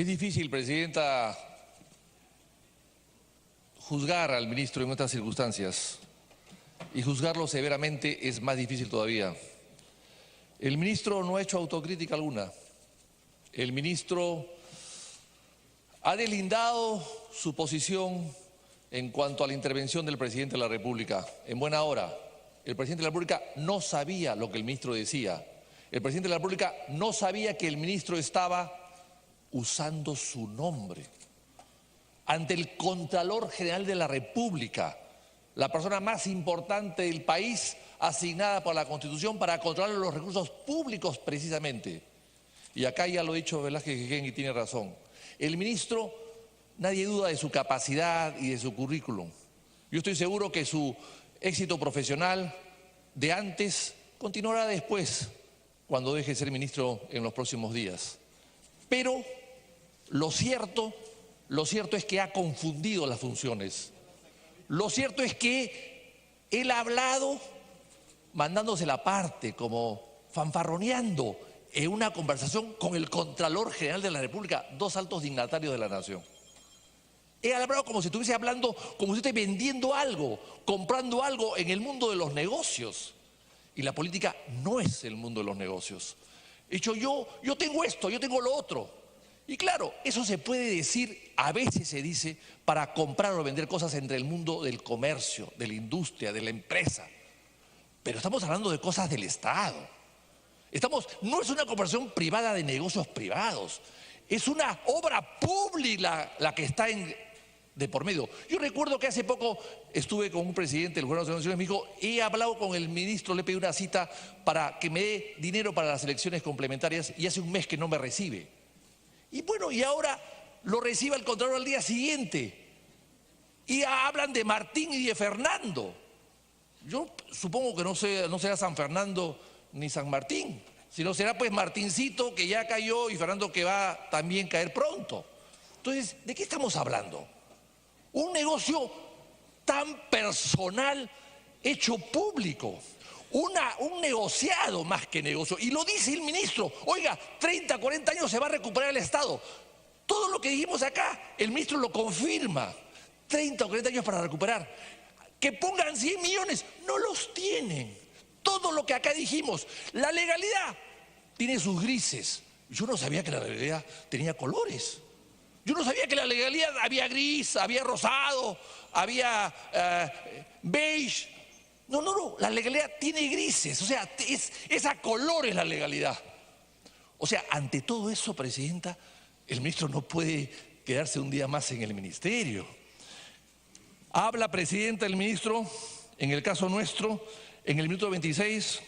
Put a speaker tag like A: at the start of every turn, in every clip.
A: Es difícil, Presidenta, juzgar al ministro en estas circunstancias, y juzgarlo severamente es más difícil todavía. El ministro no ha hecho autocrítica alguna. El ministro ha deslindado su posición en cuanto a la intervención del presidente de la República. En buena hora, el presidente de la República no sabía lo que el ministro decía. El presidente de la República no sabía que el ministro estaba usando su nombre ante el Contralor General de la República, la persona más importante del país asignada por la Constitución para controlar los recursos públicos precisamente. Y acá ya lo ha dicho Velázquez Quijén y tiene razón. El ministro, nadie duda de su capacidad y de su currículum. Yo estoy seguro que su éxito profesional de antes continuará después, cuando deje de ser ministro en los próximos días. Pero lo cierto es que ha confundido las funciones. Lo cierto es que él ha hablado mandándose la parte, como fanfarroneando en una conversación con el Contralor General de la República, dos altos dignatarios de la nación. Él ha hablado como si estuviese hablando, como si estuviese vendiendo algo, comprando algo en el mundo de los negocios. Y la política no es el mundo de los negocios. He dicho, yo tengo esto, yo tengo lo otro. Y claro, eso se puede decir, a veces se dice, para comprar o vender cosas entre el mundo del comercio, de la industria, de la empresa. Pero estamos hablando de cosas del Estado. No es una conversación privada de negocios privados. Es una obra pública la que está de por medio. Yo recuerdo que hace poco estuve con un presidente del Gobierno de las Naciones, me dijo, he hablado con el ministro, le pedí una cita para que me dé dinero para las elecciones complementarias y hace un mes que no me recibe. Y bueno, y ahora lo recibe el Contralor al día siguiente. Y hablan de Martín y de Fernando. Yo supongo que no será San Fernando ni San Martín, sino será pues Martincito, que ya cayó, y Fernando, que va también a caer pronto. Entonces, ¿de qué estamos hablando? Un negocio tan personal hecho público. Un negociado más que negocio. Y lo dice el ministro. Oiga, 30, 40 años se va a recuperar el Estado. Todo lo que dijimos acá, el ministro lo confirma. 30 o 40 años para recuperar. Que pongan 100 millones, no los tienen. Todo lo que acá dijimos. La legalidad tiene sus grises. Yo no sabía que la legalidad tenía colores. Yo no sabía que la legalidad había gris, había rosado, había beige. No, la legalidad tiene grises, o sea, es a colores la legalidad. O sea, ante todo eso, Presidenta, el ministro no puede quedarse un día más en el ministerio. Habla, Presidenta, el ministro, en el caso nuestro, en el minuto 26,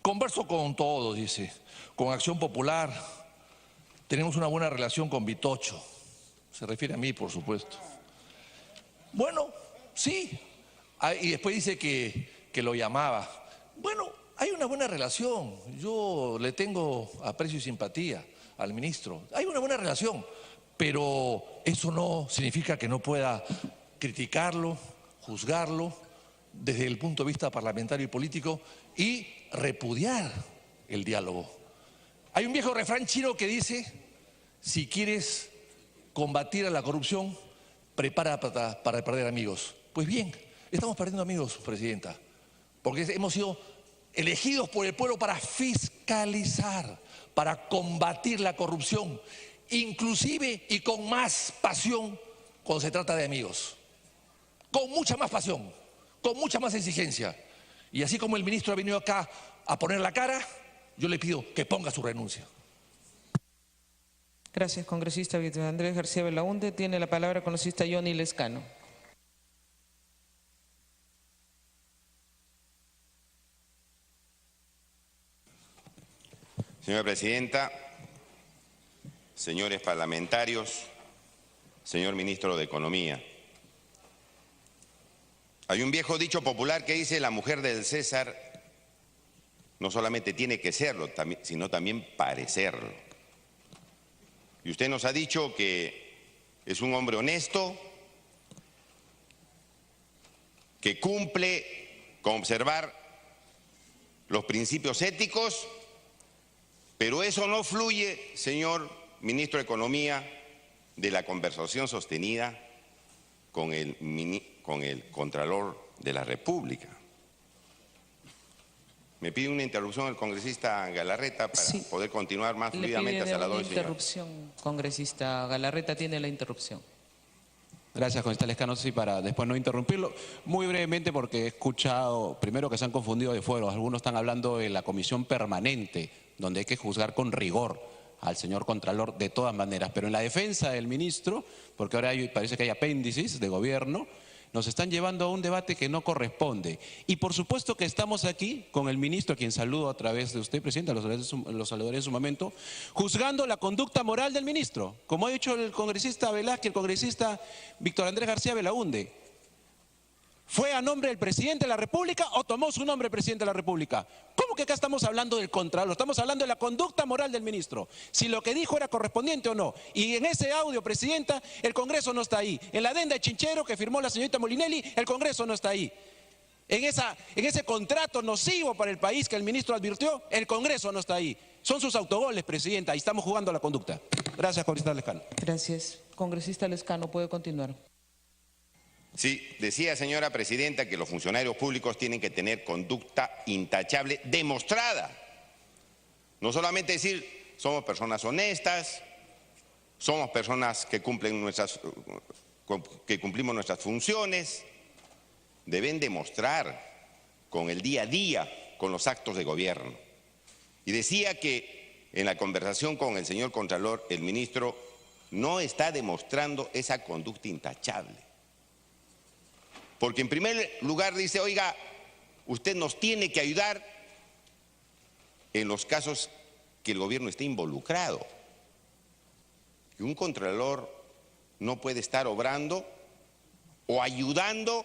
A: converso con todos, dice, con Acción Popular, tenemos una buena relación con Vitocho, se refiere a mí, por supuesto. Bueno, sí. Y después dice que lo llamaba. Bueno, hay una buena relación. Yo le tengo aprecio y simpatía al ministro. Hay una buena relación, pero eso no significa que no pueda criticarlo, juzgarlo desde el punto de vista parlamentario y político y repudiar el diálogo. Hay un viejo refrán chino que dice, si quieres combatir a la corrupción, prepárate para perder amigos. Pues bien, estamos perdiendo amigos, Presidenta, porque hemos sido elegidos por el pueblo para fiscalizar, para combatir la corrupción, inclusive y con más pasión cuando se trata de amigos. Con mucha más pasión, con mucha más exigencia. Y así como el ministro ha venido acá a poner la cara, yo le pido que ponga su renuncia.
B: Gracias, congresista Andrés García Belaúnde. Tiene la palabra el congresista Johnny Lescano.
C: Señora Presidenta, señores parlamentarios, señor Ministro de Economía. Hay un viejo dicho popular que dice, la mujer del César no solamente tiene que serlo, sino también parecerlo. Y usted nos ha dicho que es un hombre honesto, que cumple con observar los principios éticos, pero eso no fluye, señor ministro de Economía, de la conversación sostenida con el Contralor de la República. Me pide una interrupción el congresista Galarreta para poder continuar más fluidamente hasta las 2, señora.
B: Interrupción, congresista Galarreta, tiene la interrupción.
D: Gracias, congresista Lescano. Sí, para después no interrumpirlo. Muy brevemente, porque he escuchado, primero, que se han confundido de fuero. Algunos están hablando de la comisión permanente, donde hay que juzgar con rigor al señor Contralor de todas maneras. Pero en la defensa del ministro, porque ahora parece que hay apéndices de gobierno, nos están llevando a un debate que no corresponde. Y por supuesto que estamos aquí con el ministro, a quien saludo a través de usted, presidenta, los saludaré en su momento, juzgando la conducta moral del ministro. Como ha dicho el congresista Velázquez, el congresista Víctor Andrés García Belaúnde, ¿fue a nombre del presidente de la República o tomó su nombre el presidente de la República? ¿Cómo que acá estamos hablando del Contralor? Estamos hablando de la conducta moral del ministro. Si lo que dijo era correspondiente o no. Y en ese audio, presidenta, el Congreso no está ahí. En la adenda de Chinchero que firmó la señorita Molinelli, el Congreso no está ahí. En ese contrato nocivo para el país que el ministro advirtió, el Congreso no está ahí. Son sus autogoles, presidenta, y estamos jugando a la conducta. Gracias, congresista Lescano.
B: Gracias. Congresista Lescano, puede continuar.
C: Sí, decía, señora presidenta, que los funcionarios públicos tienen que tener conducta intachable demostrada. No solamente decir, somos personas honestas, somos personas que cumplimos nuestras funciones. Deben demostrar con el día a día, con los actos de gobierno. Y decía que en la conversación con el señor Contralor, el ministro no está demostrando esa conducta intachable. Porque en primer lugar dice, oiga, usted nos tiene que ayudar en los casos que el gobierno esté involucrado. Y un contralor no puede estar obrando o ayudando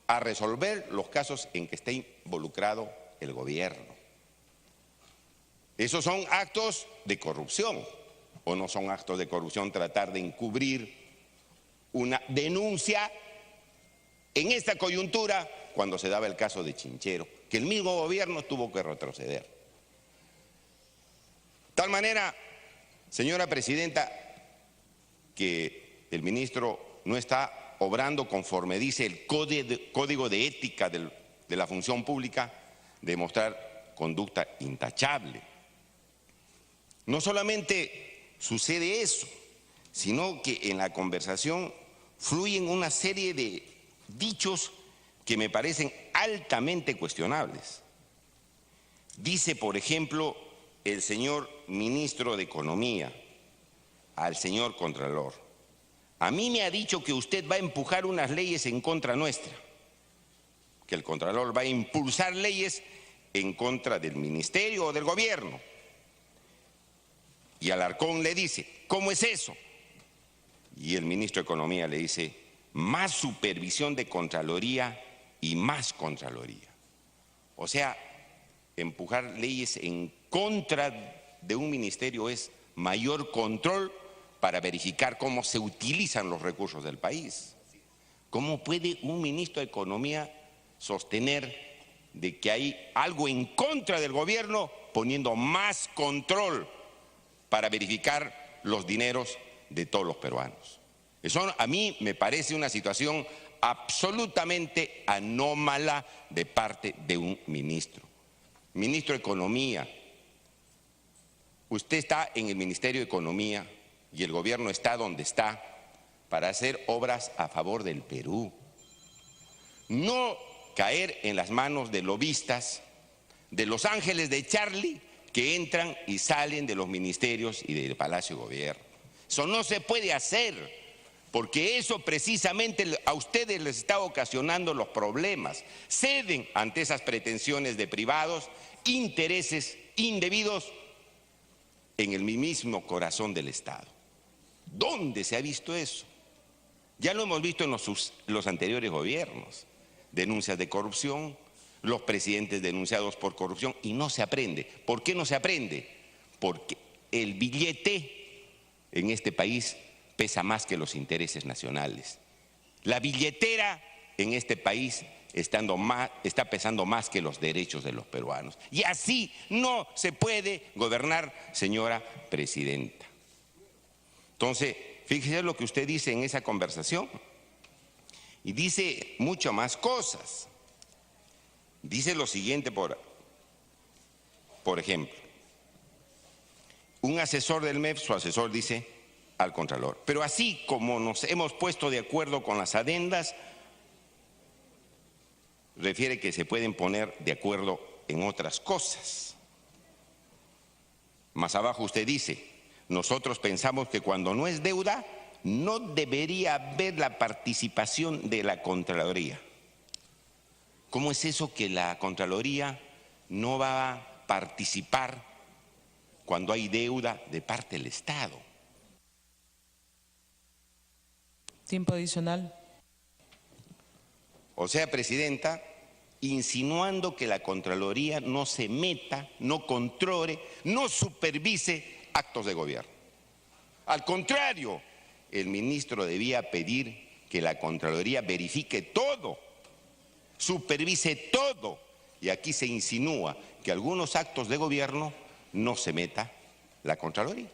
C: a resolver los casos en que esté involucrado el gobierno. Esos son actos de corrupción, o no son actos de corrupción tratar de encubrir una denuncia en esta coyuntura, cuando se daba el caso de Chinchero, que el mismo gobierno tuvo que retroceder. De tal manera, señora presidenta, que el ministro no está obrando conforme dice el Código de Ética de la Función Pública, de mostrar conducta intachable. No solamente sucede eso, sino que en la conversación fluyen una serie de dichos que me parecen altamente cuestionables. Dice, por ejemplo, el señor ministro de Economía al señor Contralor: a mí me ha dicho que usted va a empujar unas leyes en contra nuestra, que el Contralor va a impulsar leyes en contra del ministerio o del gobierno. Y Alarcón le dice, ¿cómo es eso? Y el ministro de Economía le dice, más supervisión de Contraloría y más Contraloría. O sea, empujar leyes en contra de un ministerio es mayor control para verificar cómo se utilizan los recursos del país. ¿Cómo puede un ministro de Economía sostener de que hay algo en contra del gobierno poniendo más control para verificar los dineros de todos los peruanos? Eso a mí me parece una situación absolutamente anómala de parte de un ministro. Ministro de Economía, usted está en el Ministerio de Economía y el gobierno está donde está para hacer obras a favor del Perú. No caer en las manos de lobistas, de los ángeles de Charlie que entran y salen de los ministerios y del Palacio de Gobierno. Eso no se puede hacer, porque eso precisamente a ustedes les está ocasionando los problemas. Ceden ante esas pretensiones de privados, intereses indebidos en el mismo corazón del Estado. ¿Dónde se ha visto eso? Ya lo hemos visto en los anteriores gobiernos. Denuncias de corrupción, los presidentes denunciados por corrupción, y no se aprende. ¿Por qué no se aprende? Porque el billete en este país pesa más que los intereses nacionales. La billetera en este país está pesando más que los derechos de los peruanos. Y así no se puede gobernar, señora presidenta. Entonces, fíjese lo que usted dice en esa conversación. Y dice mucho más cosas. Dice lo siguiente, por ejemplo, un asesor del MEF, su asesor dice al Contralor, pero así como nos hemos puesto de acuerdo con las adendas, refiere que se pueden poner de acuerdo en otras cosas. Más abajo usted dice, nosotros pensamos que cuando no es deuda, no debería haber la participación de la Contraloría. ¿Cómo es eso que la Contraloría no va a participar cuando hay deuda de parte del Estado?
B: Tiempo adicional.
C: O sea, Presidenta, insinuando que la Contraloría no se meta, no controle, no supervise actos de gobierno. Al contrario, el ministro debía pedir que la Contraloría verifique todo, supervise todo, y aquí se insinúa que algunos actos de gobierno no se meta la Contraloría.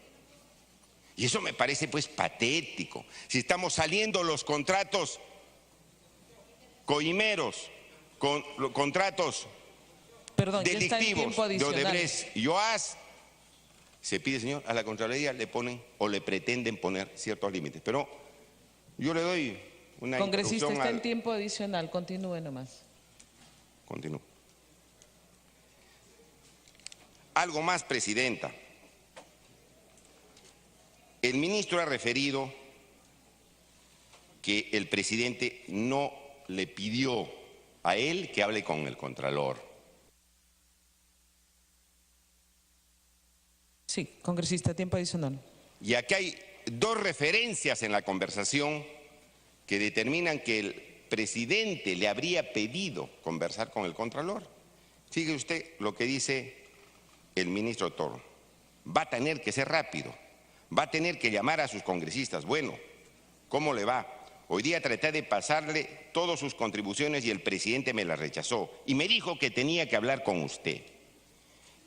C: Y eso me parece pues patético. Si estamos saliendo los contratos coimeros, con los contratos delictivos de Odebrecht y OAS, se pide, señor, a la Contraloría le ponen o le pretenden poner ciertos límites. Pero yo le doy una
B: Congresista,
C: instrucción
B: está en tiempo adicional, continúe nomás.
C: Continúo. Algo más, Presidenta. El ministro ha referido que el presidente no le pidió a él que hable con el Contralor.
B: Sí, congresista, tiempo adicional.
C: Y aquí hay dos referencias en la conversación que determinan que el presidente le habría pedido conversar con el Contralor. Fíjese usted lo que dice el ministro Toro. Va a tener que ser rápido, va a tener que llamar a sus congresistas. Bueno, ¿cómo le va? Hoy día traté de pasarle todas sus contribuciones y el presidente me las rechazó y me dijo que tenía que hablar con usted.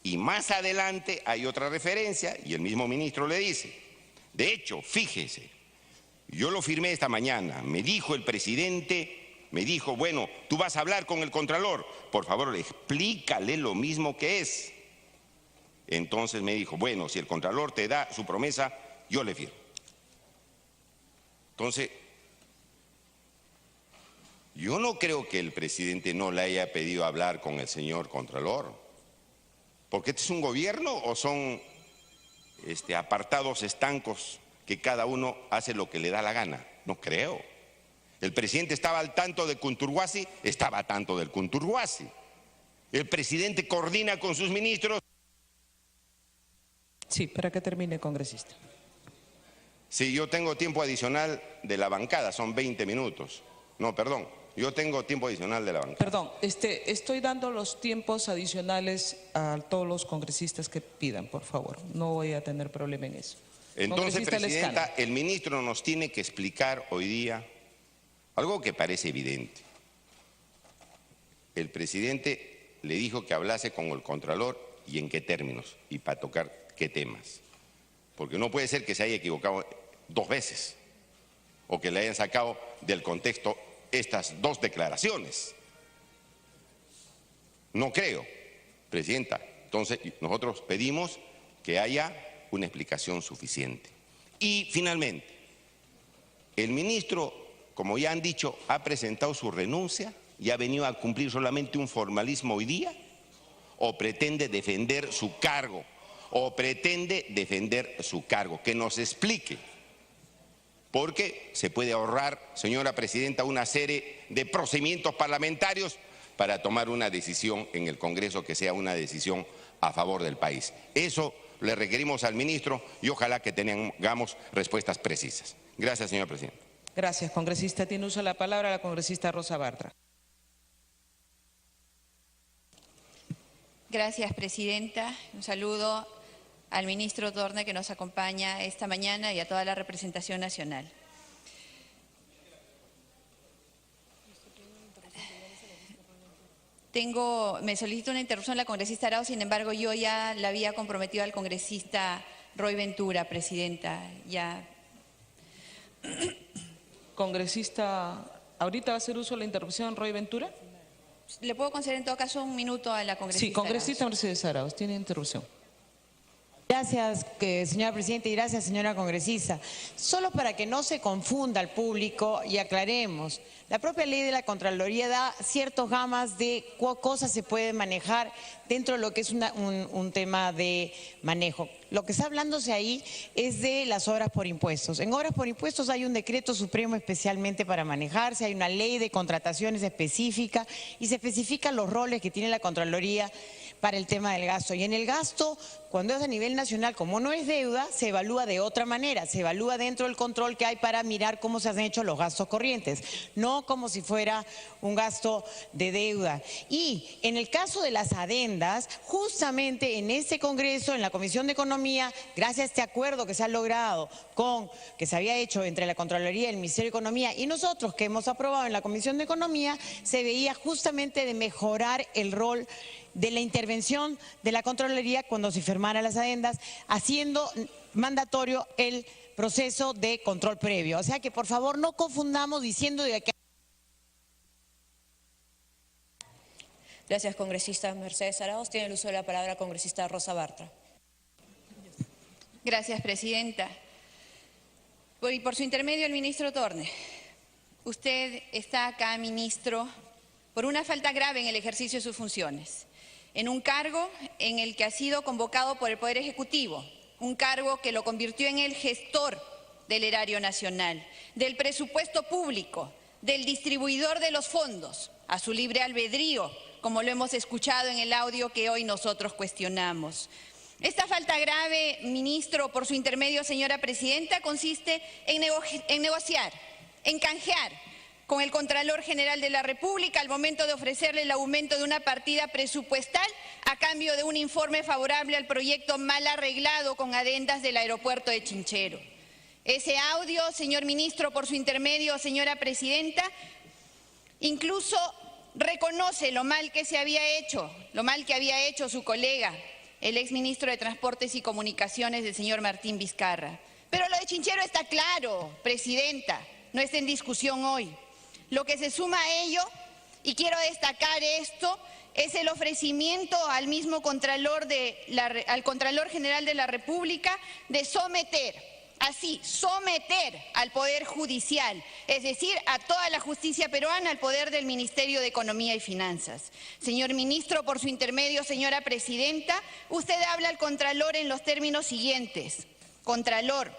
C: Y más adelante hay otra referencia y el mismo ministro le dice, de hecho, fíjese, yo lo firmé esta mañana, me dijo el presidente, me dijo, bueno, tú vas a hablar con el Contralor, por favor, explícale lo mismo que es. Entonces me dijo, bueno, si el Contralor te da su promesa, yo le firmo. Entonces, yo no creo que el presidente no le haya pedido hablar con el señor Contralor. ¿Porque este es un gobierno o son apartados estancos que cada uno hace lo que le da la gana? No creo. El presidente estaba al tanto de Kunturwasi, estaba al tanto del Kunturwasi. El presidente coordina con sus ministros.
B: Sí, para que termine, congresista.
C: Sí, yo tengo tiempo adicional de la bancada, son 20 minutos. No, perdón, yo tengo tiempo adicional de la bancada.
B: Perdón, estoy dando los tiempos adicionales a todos los congresistas que pidan, por favor. No voy a tener problema en eso.
C: Entonces, Presidenta, el ministro nos tiene que explicar hoy día algo que parece evidente. El presidente le dijo que hablase con el Contralor y en qué términos y para tocar qué temas. Porque no puede ser que se haya equivocado 2 veces o que le hayan sacado del contexto estas 2 declaraciones. No creo, Presidenta. Entonces, nosotros pedimos que haya una explicación suficiente. Y finalmente, el ministro, como ya han dicho, ha presentado su renuncia y ha venido a cumplir solamente un formalismo hoy día, o pretende defender su cargo, que nos explique. Porque se puede ahorrar, señora Presidenta, una serie de procedimientos parlamentarios para tomar una decisión en el Congreso que sea una decisión a favor del país. Eso le requerimos al ministro y ojalá que tengamos respuestas precisas. Gracias, señor presidente.
B: Gracias, congresista. Tiene uso de la palabra la congresista Rosa Bartra.
E: Gracias, presidenta. Un saludo al ministro Torne que nos acompaña esta mañana y a toda la representación nacional. Me solicito una interrupción la congresista Arao, sin embargo yo ya la había comprometido al congresista Roy Ventura, presidenta, ya
B: Congresista, ¿ahorita va a hacer uso de la interrupción Roy Ventura?
E: ¿Le puedo conceder en todo caso un minuto a la congresista?
B: Sí, congresista Mercedes Arauz, tiene interrupción.
F: Gracias, señora presidenta, y gracias, señora congresista. Solo para que no se confunda al público y aclaremos, la propia ley de la Contraloría da ciertas gamas de cosas se pueden manejar dentro de lo que es un tema de manejo. Lo que está hablándose ahí es de las obras por impuestos. En obras por impuestos hay un decreto supremo especialmente para manejarse, hay una ley de contrataciones específica y se especifican los roles que tiene la Contraloría para el tema del gasto. Y en el gasto, cuando es a nivel nacional, como no es deuda, se evalúa de otra manera, se evalúa dentro del control que hay para mirar cómo se han hecho los gastos corrientes, no como si fuera un gasto de deuda. Y en el caso de las adendas, justamente en este Congreso, en la Comisión de Economía, gracias a este acuerdo que se ha logrado que se había hecho entre la Contraloría, el Ministerio de Economía y nosotros que hemos aprobado en la Comisión de Economía, se veía justamente de mejorar el rol de la intervención de la Contraloría cuando se firmaran las adendas, haciendo mandatorio el proceso de control previo. O sea que por favor no confundamos diciendo de que...
G: Gracias, congresista Mercedes Arauz. Tiene el uso de la palabra congresista Rosa Bartra.
E: Gracias, presidenta. Y por su intermedio, el ministro Thorne. Usted está acá, ministro, por una falta grave en el ejercicio de sus funciones, en un cargo en el que ha sido convocado por el Poder Ejecutivo, un cargo que lo convirtió en el gestor del erario nacional, del presupuesto público, del distribuidor de los fondos, a su libre albedrío, como lo hemos escuchado en el audio que hoy nosotros cuestionamos. Esta falta grave, ministro, por su intermedio, señora presidenta, consiste en negociar, en canjear con el Contralor General de la República al momento de ofrecerle el aumento de una partida presupuestal a cambio de un informe favorable al proyecto mal arreglado con adendas del aeropuerto de Chinchero. Ese audio, señor ministro, por su intermedio, señora presidenta, incluso reconoce lo mal que se había hecho, lo mal que había hecho su colega, el exministro de Transportes y Comunicaciones, el señor Martín Vizcarra. Pero lo de Chinchero está claro, presidenta, no está en discusión hoy. Lo que se suma a ello, y quiero destacar esto, es el ofrecimiento al mismo Contralor al Contralor General de la República de someter al Poder Judicial, es decir, a toda la justicia peruana, al poder del Ministerio de Economía y Finanzas. Señor ministro, por su intermedio, señora presidenta, usted habla al Contralor en los términos siguientes. Contralor,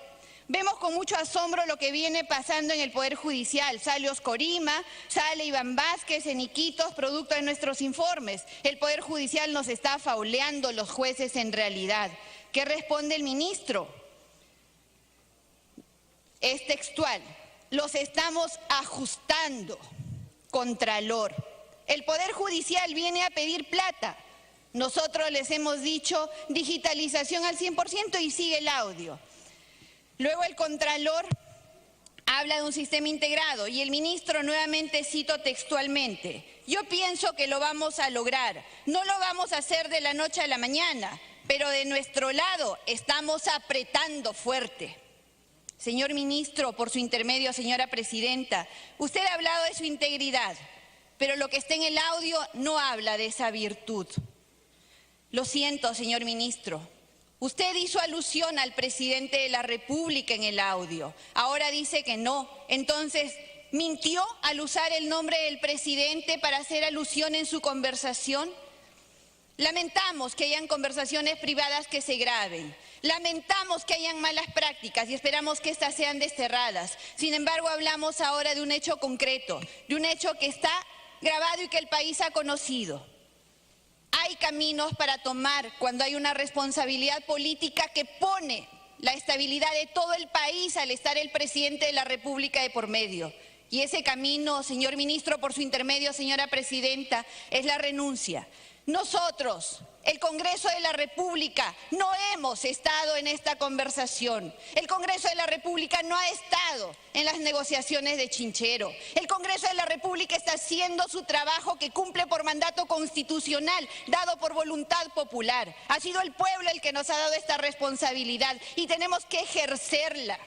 E: vemos con mucho asombro lo que viene pasando en el Poder Judicial. Sale Oscorima, sale Iván Vázquez en Iquitos, producto de nuestros informes. El Poder Judicial nos está fauleando, los jueces en realidad. ¿Qué responde el ministro? Es textual, los estamos ajustando, Contralor. El Poder Judicial viene a pedir plata. Nosotros les hemos dicho digitalización al 100% y sigue el audio. Luego el Contralor habla de un sistema integrado y el ministro, nuevamente cito textualmente, yo pienso que lo vamos a lograr, no lo vamos a hacer de la noche a la mañana, pero de nuestro lado estamos apretando fuerte. Señor ministro, por su intermedio, señora presidenta, usted ha hablado de su integridad, pero lo que está en el audio no habla de esa virtud. Lo siento, señor ministro. Usted hizo alusión al presidente de la República en el audio. Ahora dice que no. Entonces, ¿mintió al usar el nombre del presidente para hacer alusión en su conversación? Lamentamos que hayan conversaciones privadas que se graben. Lamentamos que hayan malas prácticas y esperamos que estas sean desterradas. Sin embargo, hablamos ahora de un hecho concreto, de un hecho que está grabado y que el país ha conocido. Hay caminos para tomar cuando hay una responsabilidad política que pone la estabilidad de todo el país al estar el presidente de la República de por medio. Y ese camino, señor ministro, por su intermedio, señora presidenta, es la renuncia. Nosotros, el Congreso de la República, no hemos estado en esta conversación. El Congreso de la República no ha estado en las negociaciones de Chinchero. El Congreso de la República está haciendo su trabajo que cumple por mandato constitucional, dado por voluntad popular. Ha sido el pueblo el que nos ha dado esta responsabilidad y tenemos que ejercerla.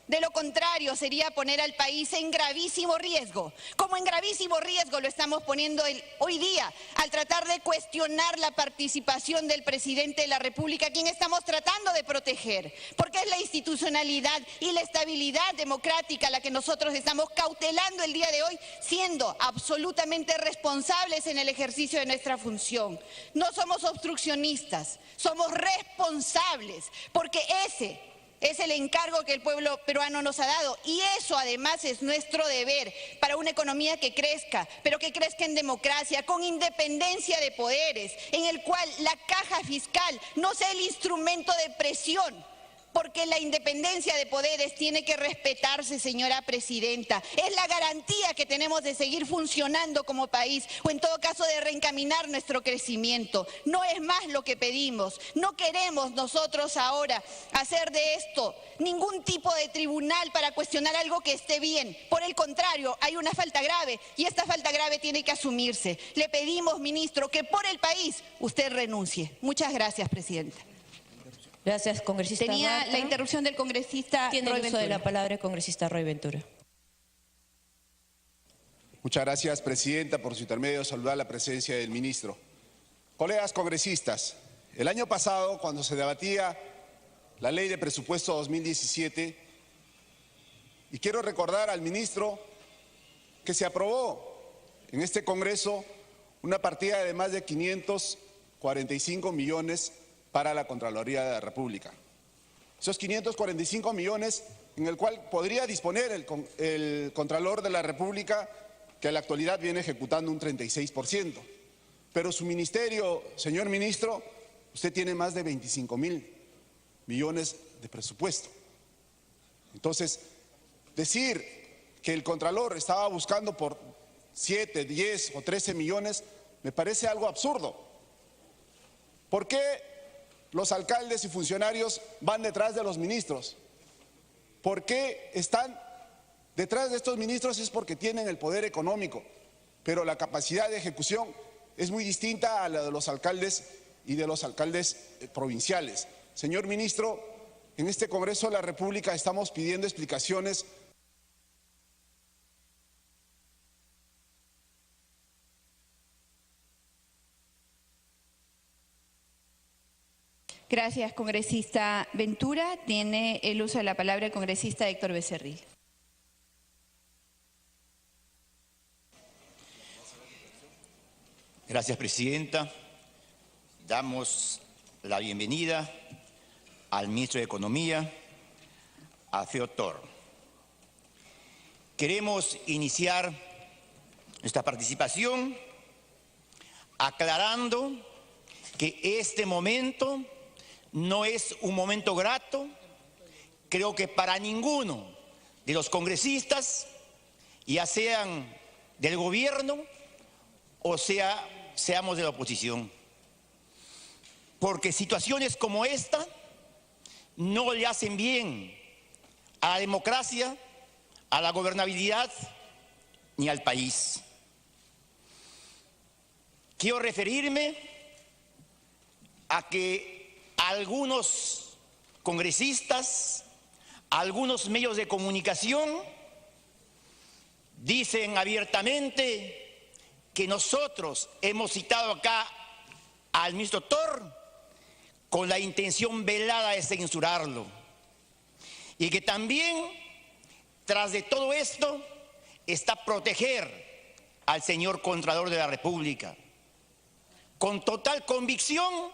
E: De lo contrario, sería poner al país en gravísimo riesgo, como en gravísimo riesgo lo estamos poniendo hoy día al tratar de cuestionar la participación del presidente de la República, a quien estamos tratando de proteger, porque es la institucionalidad y la estabilidad democrática la que nosotros estamos cautelando el día de hoy, siendo absolutamente responsables en el ejercicio de nuestra función. No somos obstruccionistas, somos responsables, porque ese es el encargo que el pueblo peruano nos ha dado y eso además es nuestro deber para una economía que crezca, pero que crezca en democracia, con independencia de poderes, en el cual la caja fiscal no sea el instrumento de presión, porque la independencia de poderes tiene que respetarse, señora presidenta. Es la garantía que tenemos de seguir funcionando como país o en todo caso de reencaminar nuestro crecimiento. No es más lo que pedimos. No queremos nosotros ahora hacer de esto ningún tipo de tribunal para cuestionar algo que esté bien. Por el contrario, hay una falta grave y esta falta grave tiene que asumirse. Le pedimos, ministro, que por el país usted renuncie. Muchas gracias, presidenta.
G: Gracias, congresista.
E: Tenía
G: Marta.
E: la interrupción del congresista
G: Tiene
E: Roy
G: el uso de
E: Ventura.
G: la palabra el congresista Roy Ventura.
H: Muchas gracias, presidenta. Por su intermedio, saludar la presencia del ministro. Colegas congresistas, el año pasado, cuando se debatía la ley de presupuesto 2017, y quiero recordar al ministro que se aprobó en este Congreso una partida de más de 545 millones para la Contraloría de la República. Esos 545 millones en el cual podría disponer el Contralor de la República, que en la actualidad viene ejecutando un 36%. Pero su ministerio, señor ministro, usted tiene más de 25.000 millones de presupuesto. Entonces, decir que el Contralor estaba buscando por 7, 10 o 13 millones me parece algo absurdo. ¿Por qué los alcaldes y funcionarios van detrás de los ministros? ¿Por qué están detrás de estos ministros? Es porque tienen el poder económico, pero la capacidad de ejecución es muy distinta a la de los alcaldes y de los alcaldes provinciales. Señor ministro, en este Congreso de la República estamos pidiendo explicaciones.
E: Gracias, congresista Ventura. Tiene el uso de la palabra el congresista Héctor Becerril.
I: Gracias, presidenta. Damos la bienvenida al ministro de Economía, Alfredo Toro. Queremos iniciar nuestra participación aclarando que este momento no es un momento grato, creo que para ninguno de los congresistas, ya sean del gobierno o seamos de la oposición. Porque situaciones como esta no le hacen bien a la democracia, a la gobernabilidad ni al país. Quiero referirme a que algunos congresistas, algunos medios de comunicación dicen abiertamente que nosotros hemos citado acá al ministro Toro con la intención velada de censurarlo y que también tras de todo esto está proteger al señor Contralor de la República. Con total convicción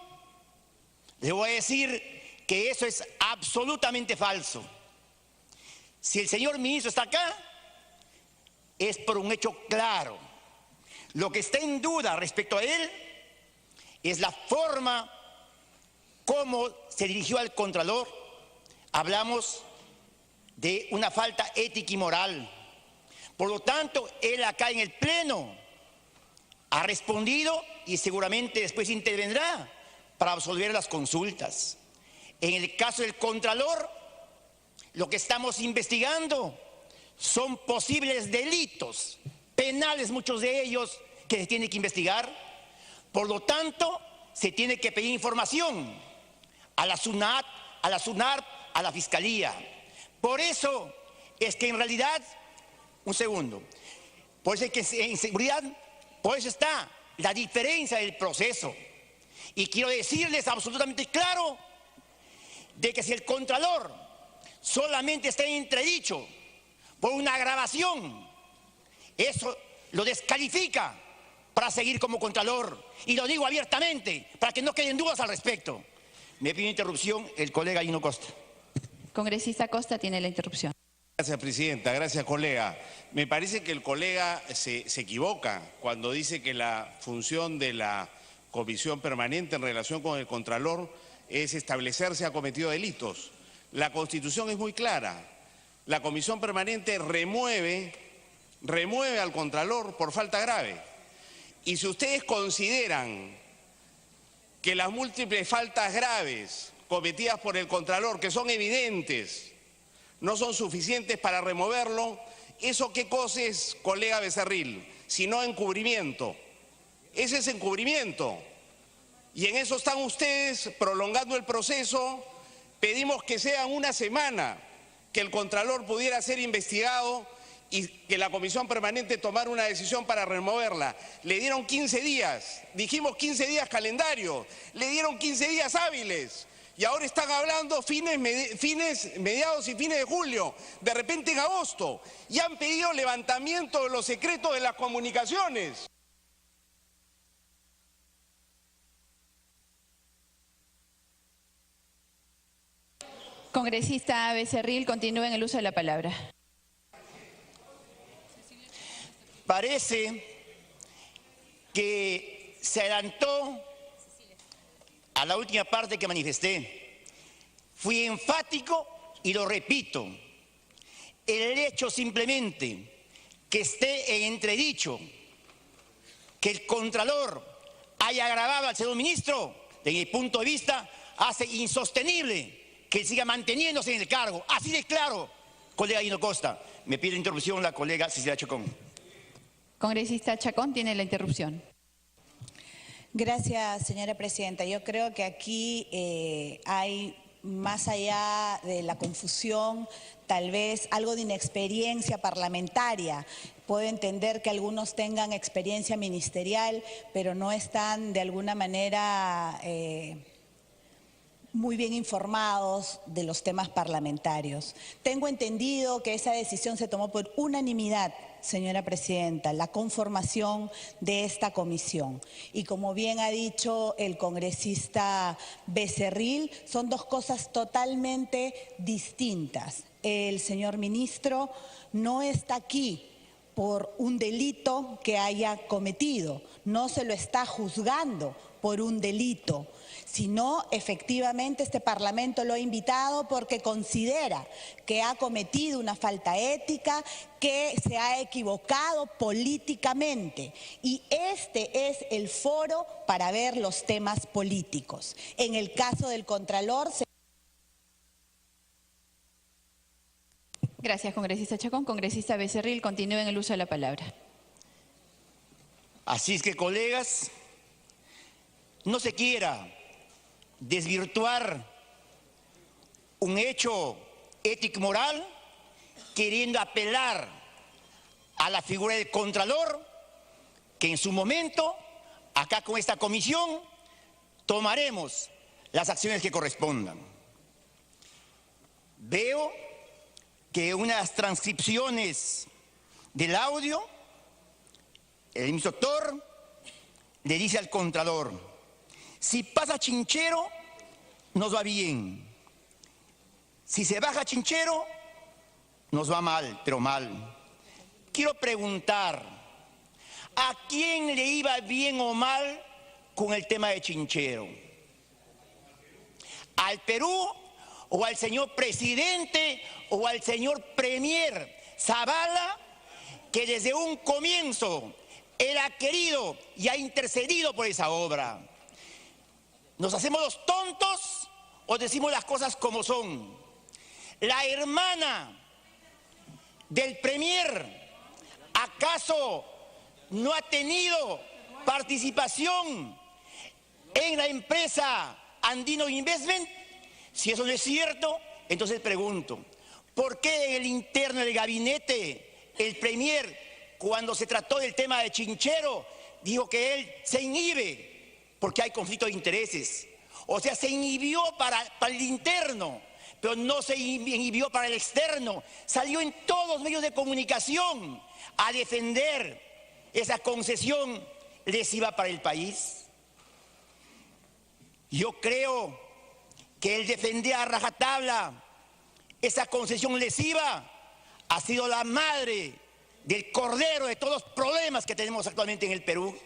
I: le voy a decir que eso es absolutamente falso. Si el señor ministro está acá, es por un hecho claro. Lo que está en duda respecto a él es la forma como se dirigió al Contralor. Hablamos de una falta ética y moral. Por lo tanto, él acá en el Pleno ha respondido y seguramente después intervendrá para absolver las consultas. En el caso del Contralor, lo que estamos investigando son posibles delitos penales, muchos de ellos que se tienen que investigar. Por lo tanto, se tiene que pedir información a la SUNAT, a la SUNARP, a la Fiscalía, Por eso es que en realidad, un segundo, por eso es que en seguridad, por eso está la diferencia del proceso. Y quiero decirles absolutamente claro de que si el Contralor solamente está en entredicho por una grabación, eso lo descalifica para seguir como Contralor. Y lo digo abiertamente, para que no queden dudas al respecto. Me pide interrupción el colega Gino Costa.
E: Congresista Costa tiene la interrupción.
J: Gracias, presidenta. Gracias, colega. Me parece que el colega se equivoca cuando dice que la función de la comisión permanente en relación con el Contralor es establecer si ha cometido delitos. La Constitución es muy clara. La comisión permanente remueve al Contralor por falta grave. Y si ustedes consideran que las múltiples faltas graves cometidas por el Contralor, que son evidentes, no son suficientes para removerlo, ¿eso qué cosa es, colega Becerril? Sino encubrimiento. Ese es encubrimiento. Y en eso están ustedes prolongando el proceso. Pedimos que sea una semana que el Contralor pudiera ser investigado y que la comisión permanente tomara una decisión para removerla. Le dieron 15 días, dijimos 15 días calendario, le dieron 15 días hábiles. Y ahora están hablando mediados y fines de julio, de repente en agosto, y han pedido levantamiento de los secretos de las comunicaciones.
E: Congresista Becerril, continúe en el uso de la palabra.
I: Parece que se adelantó a la última parte que manifesté. Fui enfático y lo repito. El hecho simplemente que esté en entredicho que el Contralor haya grabado al señor ministro, desde mi punto de vista, hace insostenible que siga manteniéndose en el cargo. Así de claro, colega Gino Costa. Me pide interrupción la colega Cecilia Chacón.
E: Congresista Chacón tiene la interrupción.
K: Gracias, señora presidenta. Yo creo que aquí hay, más allá de la confusión, tal vez algo de inexperiencia parlamentaria. Puedo entender que algunos tengan experiencia ministerial, pero no están de alguna manera muy bien informados de los temas parlamentarios. Tengo entendido que esa decisión se tomó por unanimidad, señora presidenta, la conformación de esta comisión. Y como bien ha dicho el congresista Becerril, son dos cosas totalmente distintas. El señor ministro no está aquí por un delito que haya cometido, no se lo está juzgando por un delito, sino efectivamente este Parlamento lo ha invitado porque considera que ha cometido una falta ética, que se ha equivocado políticamente. Y este es el foro para ver los temas políticos. En el caso del Contralor...
E: Gracias, congresista Chacón. Congresista Becerril, continúe en el uso de la palabra.
I: Así es que, colegas, no se quiera desvirtuar un hecho ético-moral queriendo apelar a la figura del Contralor, que en su momento, acá con esta comisión, tomaremos las acciones que correspondan. Veo que unas transcripciones del audio, el ministro Tor le dice al Contralor: si pasa Chinchero, nos va bien. Si se baja Chinchero, nos va mal, pero mal. Quiero preguntar, ¿a quién le iba bien o mal con el tema de Chinchero? ¿Al Perú o al señor presidente o al señor premier Zavala, que desde un comienzo él ha querido y ha intercedido por esa obra? ¿Nos hacemos los tontos o decimos las cosas como son? La hermana del premier, ¿acaso no ha tenido participación en la empresa Andino Investment? Si eso no es cierto, entonces pregunto, ¿Por qué en el interno del gabinete el premier, cuando se trató del tema de Chinchero, dijo que él se inhibe porque hay conflicto de intereses? O sea, se inhibió para el interno, pero no se inhibió para el externo. Salió en todos los medios de comunicación a defender esa concesión lesiva para el país. Yo creo que el defender a rajatabla esa concesión lesiva ha sido la madre del cordero de todos los problemas que tenemos actualmente en el Perú.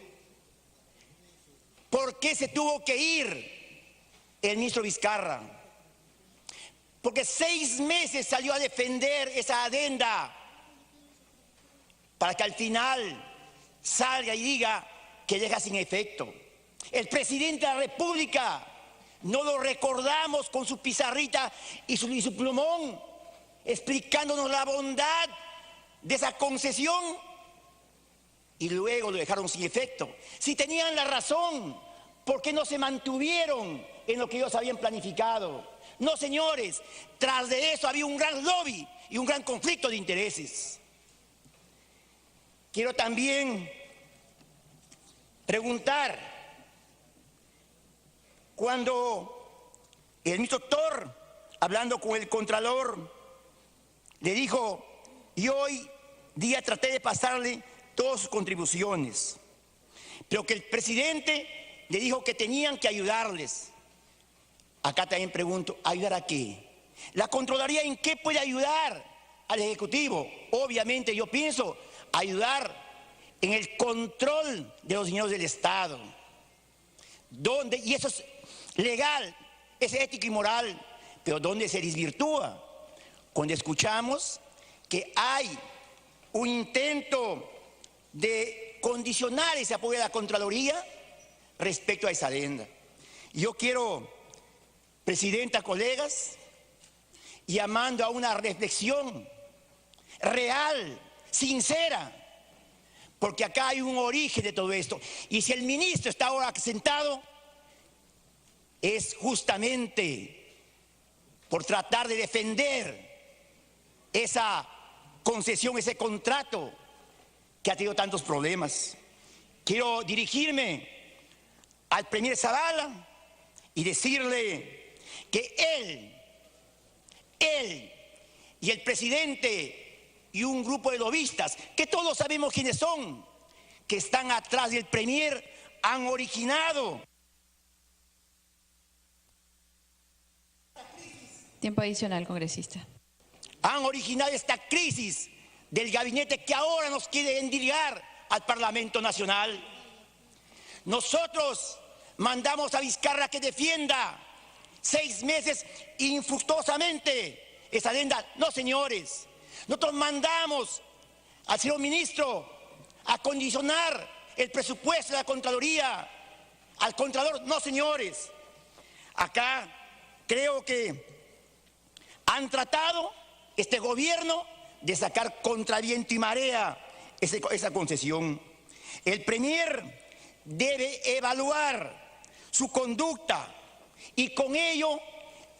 I: ¿Por qué se tuvo que ir el ministro Vizcarra? Porque 6 meses salió a defender esa adenda para que al final salga y diga que deja sin efecto. El presidente de la República, no lo recordamos con su pizarrita y su plumón, explicándonos la bondad de esa concesión, y luego lo dejaron sin efecto. Si tenían la razón, ¿por qué no se mantuvieron en lo que ellos habían planificado? No, señores, tras de eso había un gran lobby y un gran conflicto de intereses. Quiero también preguntar, cuando el ministro Tor, hablando con el Contralor, le dijo: y hoy día traté de pasarle todas sus contribuciones, pero que el presidente le dijo que tenían que ayudarles. Acá también pregunto, ¿ayudar a qué? ¿La Contraloría en qué puede ayudar al Ejecutivo? Obviamente yo pienso ayudar en el control de los dineros del Estado. Y eso es legal, es ético y moral, pero ¿dónde se desvirtúa? Cuando escuchamos que hay un intento de condicionar ese apoyo de la Contraloría respecto a esa adenda. Yo quiero, presidenta, colegas, llamando a una reflexión real, sincera, porque acá hay un origen de todo esto. Y si el ministro está ahora sentado, es justamente por tratar de defender esa concesión, ese contrato que ha tenido tantos problemas. Quiero dirigirme al premier Zavala y decirle que él y el presidente y un grupo de lobistas, que todos sabemos quiénes son, que están atrás del premier, han originado.
L: Tiempo adicional, congresista.
I: Han originado esta crisis del gabinete que ahora nos quiere endilgar al Parlamento Nacional. Nosotros mandamos a Vizcarra que defienda 6 meses infructuosamente esa adenda. No, señores. Nosotros mandamos al señor ministro a condicionar el presupuesto de la Contraloría al Contralor. No, señores. Acá creo que han tratado este gobierno de sacar contra viento y marea esa concesión. El premier debe evaluar su conducta y con ello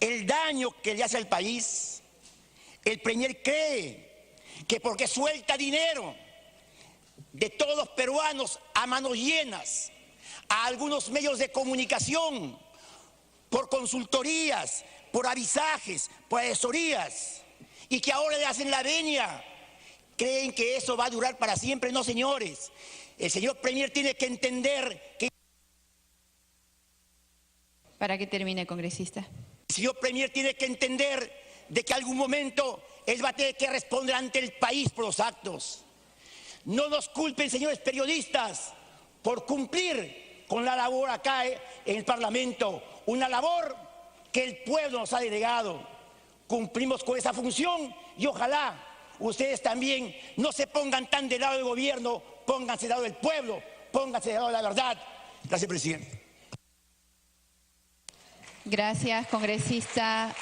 I: el daño que le hace al país. El premier cree que porque suelta dinero de todos los peruanos a manos llenas a algunos medios de comunicación, por consultorías, por avisajes, por asesorías, y que ahora le hacen la venia, creen que eso va a durar para siempre. No, señores. El señor premier tiene que entender que...
L: Para que termine, congresista.
I: El señor premier tiene que entender de que algún momento él va a tener que responder ante el país por los actos. No nos culpen, señores periodistas, por cumplir con la labor acá en el Parlamento, una labor que el pueblo nos ha delegado. Cumplimos con esa función y ojalá ustedes también no se pongan tan del lado del gobierno, pónganse del lado del pueblo, pónganse del lado de la verdad. Gracias, presidente.
L: Gracias, congresista.